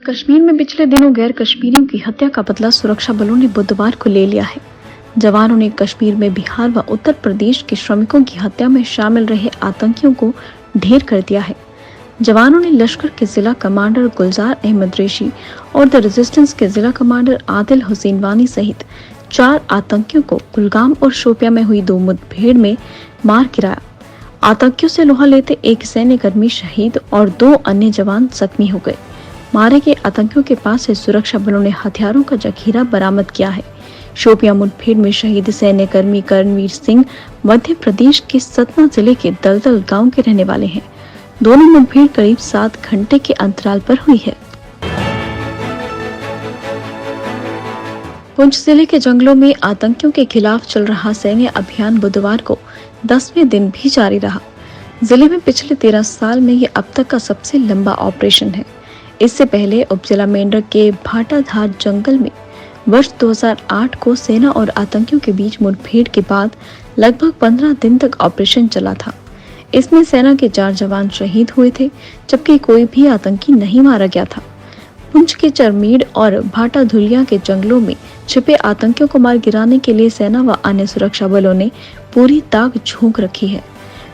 कश्मीर में पिछले दिनों गैर कश्मीरियों की हत्या का बदला सुरक्षा बलों ने बुधवार को ले लिया है। जवानों ने कश्मीर में बिहार व उत्तर प्रदेश के श्रमिकों की हत्या में शामिल रहे आतंकियों को ढेर कर दिया है। जवानों ने लश्कर के जिला कमांडर गुलजार अहमद रेशी और द रेजिस्टेंस के जिला कमांडर आदिल हुसैन वानी सहित 4 आतंकियों को कुलगाम और शोपियां में हुई 2 मुठभेड़ में मार गिराया। आतंकियों से लोहा लेते एक सैन्यकर्मी शहीद और 2 अन्य जवान जख्मी हो गए। मारे गए आतंकियों के पास से सुरक्षा बलों ने हथियारों का जखीरा बरामद किया है। शोपियां मुठभेड़ में शहीद सैन्यकर्मी करणवीर सिंह मध्य प्रदेश के सतना जिले के दलदल गांव के रहने वाले हैं। दोनों मुठभेड़ करीब 7 घंटे के अंतराल पर हुई है। पुंछ जिले के जंगलों में आतंकियों के खिलाफ चल रहा सैन्य अभियान बुधवार को 10वें दिन भी जारी रहा। जिले में पिछले 13 साल में ये अब तक का सबसे लंबा ऑपरेशन है। इससे पहले उपजिला मेंढक के भाटाधार जंगल में वर्ष 2008 को सेना और आतंकियों के बीच मुठभेड़ के बाद लगभग 15 दिन तक ऑपरेशन चला था। इसमें सेना के 4 जवान शहीद हुए थे, जबकि कोई भी आतंकी नहीं मारा गया था। पुंछ के चरमीड़ और भाटाधुलिया के जंगलों में छिपे आतंकियों को मार गिराने के लिए सेना व अन्य सुरक्षा बलों ने पूरी ताक झोंक रखी है।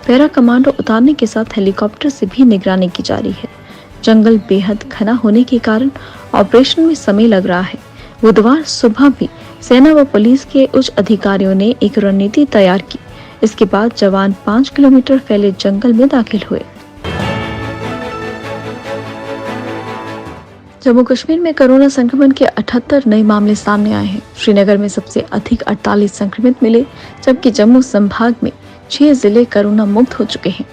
पैरा कमांडो उतारने के साथ हेलीकॉप्टर से भी निगरानी की जा रही है। जंगल बेहद घना होने के कारण ऑपरेशन में समय लग रहा है। बुधवार सुबह भी सेना व पुलिस के उच्च अधिकारियों ने एक रणनीति तैयार की। इसके बाद जवान 5 किलोमीटर फैले जंगल में दाखिल हुए। जम्मू कश्मीर में कोरोना संक्रमण के 78 नए मामले सामने आए हैं। श्रीनगर में सबसे अधिक 48 संक्रमित मिले, जबकि जम्मू संभाग में 6 जिले कोरोना मुक्त हो चुके हैं।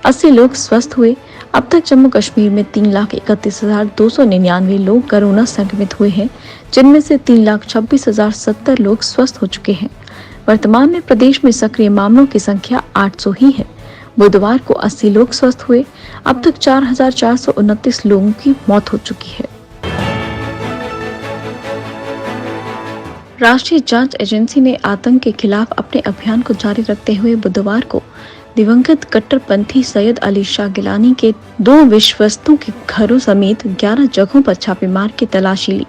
80 लोग स्वस्थ हुए। अब तक जम्मू कश्मीर में 3,31,299 लोग कोरोना संक्रमित हुए हैं, जिनमें से 3,26,070 लोग स्वस्थ हो चुके हैं। वर्तमान में प्रदेश में सक्रिय मामलों की संख्या 800 ही है। बुधवार को 80 लोग स्वस्थ हुए। अब तक 4,429 लोगों की मौत हो चुकी है। राष्ट्रीय जांच एजेंसी ने आतंक के खिलाफ अपने अभियान को जारी रखते हुए बुधवार को दिवंगत कट्टरपंथी सैयद अली शाह गिलानी के 2 विश्वस्तों के घरों समेत 11 जगहों पर छापेमार की तलाशी ली।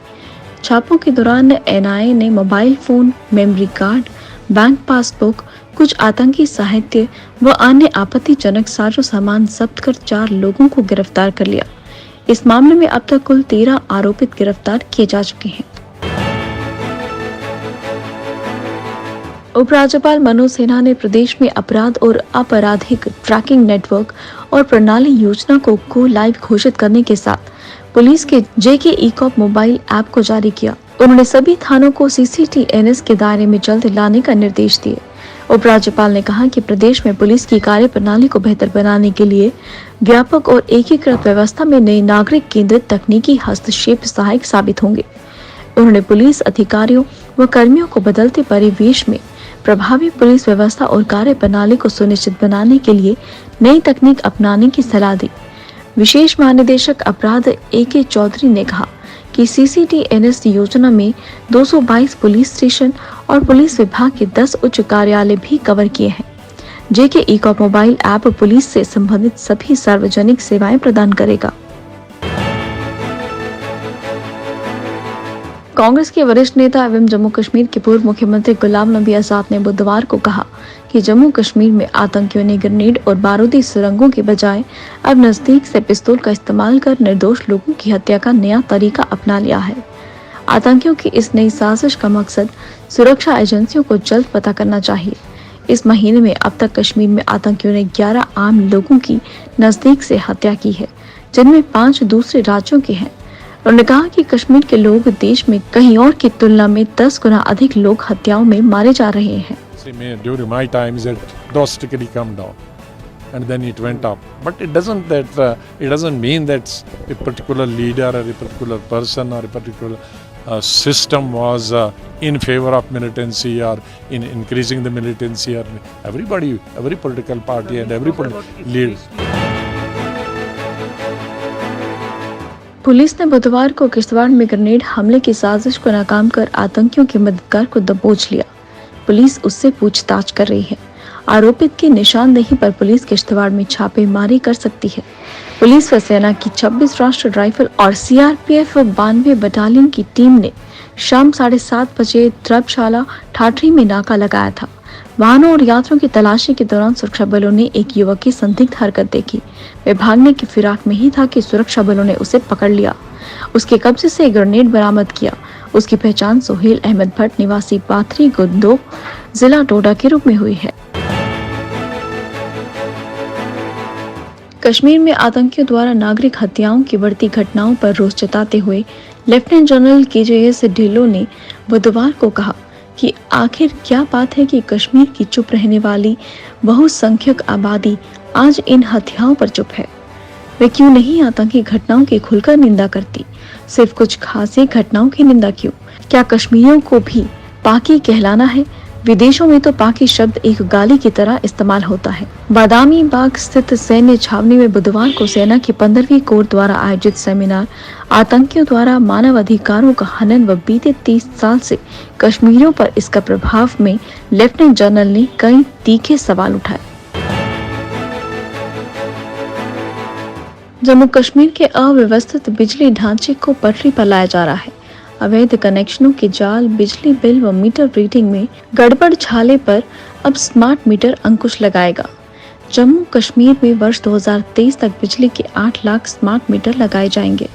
छापों के दौरान एनआईए ने mobile phone, memory card, bank passbook, कुछ आतंकी साहित्य व अन्य आपत्तिजनक साजो सामान जब्त कर 4 लोगों को गिरफ्तार कर लिया। इस मामले में अब तक कुल 13 आरोपित गिरफ्तार किए जा चुके हैं। उपराज्यपाल मनोज सिन्हा ने प्रदेश में अपराध और आपराधिक ट्रैकिंग नेटवर्क और प्रणाली योजना को लाइव घोषित करने के साथ पुलिस के जेके ई-कॉप मोबाइल ऐप को जारी किया। उन्होंने सभी थानों को CCTNS के दायरे में जल्द लाने का निर्देश दिए। उपराज्यपाल ने कहा कि प्रदेश में पुलिस की कार्य प्रणाली को बेहतर बनाने के लिए व्यापक और एकीकृत व्यवस्था में नए नागरिक केंद्रित तकनीकी हस्तक्षेप सहायक साबित होंगे। उन्होंने पुलिस अधिकारियों व कर्मियों को बदलते परिवेश में प्रभावी पुलिस व्यवस्था और कार्य प्रणाली को सुनिश्चित बनाने के लिए नई तकनीक अपनाने की सलाह दी। विशेष महानिदेशक अपराध AK चौधरी ने कहा कि CCTNS योजना में 222 पुलिस स्टेशन और पुलिस विभाग के 10 उच्च कार्यालय भी कवर किए हैं। जेके ई-कॉप मोबाइल ऐप पुलिस से संबंधित सभी सार्वजनिक सेवाएं प्रदान करेगा। कांग्रेस के वरिष्ठ नेता एवं जम्मू कश्मीर के पूर्व मुख्यमंत्री गुलाम नबी आजाद ने बुधवार को कहा कि जम्मू कश्मीर में आतंकियों ने ग्रेनेड और बारूदी सुरंगों के बजाय अब नजदीक से पिस्तौल का इस्तेमाल कर निर्दोष लोगों की हत्या का नया तरीका अपना लिया है। आतंकियों की इस नई साजिश का मकसद सुरक्षा एजेंसियों को जल्द पता करना चाहिए। इस महीने में अब तक कश्मीर में आतंकियों ने 11 आम लोगों की नजदीक से हत्या की है, जिनमें 5 दूसरे राज्यों के हैं। उन्होंने कहा कि कश्मीर के लोग देश में कहीं और की तुलना में 10 गुना अधिक लोग हत्याओं में मारे जा रहे हैं। During my time, it drastically come down, and then it went up. But it doesn't mean that a particular leader or a particular person or a particular system was in favor of militancy or in increasing the militancy. Or every political party and every political leader. Police ने बुधवार को किश्तवाड़ में grenade हमले की साजिश को नाकाम कर आतंकियों के मददगार को दबोच लिया। पुलिस उससे पूछताछ कर रही है। आरोपित की निशानदेही पर पुलिस किश्तवाड़ में छापेमारी कर सकती है। पुलिस व सेना की 26 राष्ट्रीय राइफल और सीआरपीएफ 92 बटालियन की टीम ने शाम 7:30 बजे द्रबशाला ठाठरी में नाका लगाया था। वाहनों और यात्रियों की तलाशी के दौरान सुरक्षा बलों ने एक युवक की संदिग्ध हरकत देखी। वह भागने की फिराक में ही था कि सुरक्षा बलों ने उसे पकड़ लिया। उसके कब्जे से एक ग्रेनेड बरामद किया। उसकी पहचान सोहेल अहमद भट्ट निवासी पाथरी गुंदो जिला डोडा के रूप में हुई है। कश्मीर में आतंकियों द्वारा नागरिक हत्याओं की बढ़ती घटनाओं पर रोष जताते हुए लेफ्टिनेंट जनरल केजेएस ढिल्लों ने बुधवार को कहा कि आखिर क्या बात है कि कश्मीर की चुप रहने वाली बहुसंख्यक आबादी आज इन हत्याओं पर चुप है। वे क्यों नहीं आतंकी घटनाओं की खुलकर निंदा करती, सिर्फ कुछ खासी घटनाओं की निंदा क्यों? क्या कश्मीरियों को भी पाकी कहलाना है? विदेशों में तो पाकी शब्द एक गाली की तरह इस्तेमाल होता है। बादामी बाग स्थित सैन्य छावनी में बुधवार को सेना की 15वीं कोर द्वारा आयोजित सेमिनार आतंकियों द्वारा मानव अधिकारों का हनन व बीते 30 साल से कश्मीरियों पर इसका प्रभाव में लेफ्टिनेंट जनरल ने कई तीखे सवाल उठाए। जम्मू कश्मीर के अव्यवस्थित बिजली ढांचे को पटरी पर लाया जा रहा है। अवैध कनेक्शनों के जाल, बिजली बिल व मीटर रीडिंग में गड़बड़ छाले पर अब स्मार्ट मीटर अंकुश लगाएगा। जम्मू कश्मीर में वर्ष 2023 तक बिजली के 8 लाख स्मार्ट मीटर लगाए जाएंगे।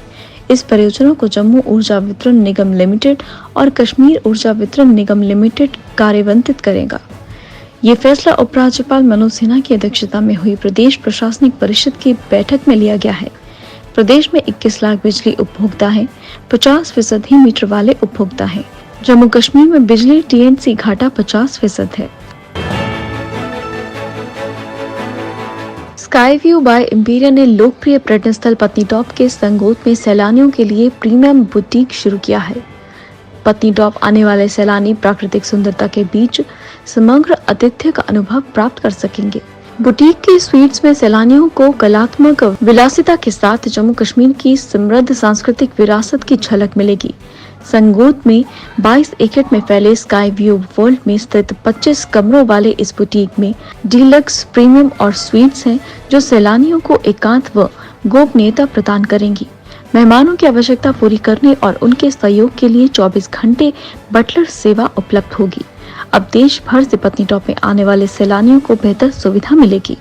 इस परियोजना को जम्मू ऊर्जा वितरण निगम लिमिटेड और कश्मीर ऊर्जा वितरण निगम लिमिटेड कार्यान्वित करेगा। ये फैसला उपराज्यपाल मनोज सिन्हा की अध्यक्षता में हुई प्रदेश प्रशासनिक परिषद की बैठक में लिया गया है। प्रदेश में 21 लाख बिजली उपभोक्ता हैं, 50% ही मीटर वाले उपभोक्ता हैं। जम्मू कश्मीर में बिजली टीएनसी घाटा 50% है। स्काई व्यू बाय एम्पिरिया ने लोकप्रिय पर्यटन स्थल पत्नीटॉप के संगोट में सैलानियों के लिए प्रीमियम बुटीक शुरू किया है। पत्नीटॉप आने वाले सैलानी प्राकृतिक सुंदरता के बीच समग्र आतिथ्य का अनुभव प्राप्त कर सकेंगे। बुटीक की स्वीट्स में सैलानियों को कलात्मक विलासिता के साथ जम्मू कश्मीर की समृद्ध सांस्कृतिक विरासत की झलक मिलेगी। संगोट में 22 एकड़ में फैले स्काई व्यू वर्ल्ड में स्थित 25 कमरों वाले इस बुटीक में डीलक्स, प्रीमियम और स्वीट्स हैं जो सैलानियों को एकांत व गोपनीयता प्रदान करेंगी। मेहमानों की आवश्यकता पूरी करने और उनके सहयोग के लिए 24 घंटे बटलर सेवा उपलब्ध होगी। अब देश भर से पत्नीटॉप में आने वाले सैलानियों को बेहतर सुविधा मिलेगी।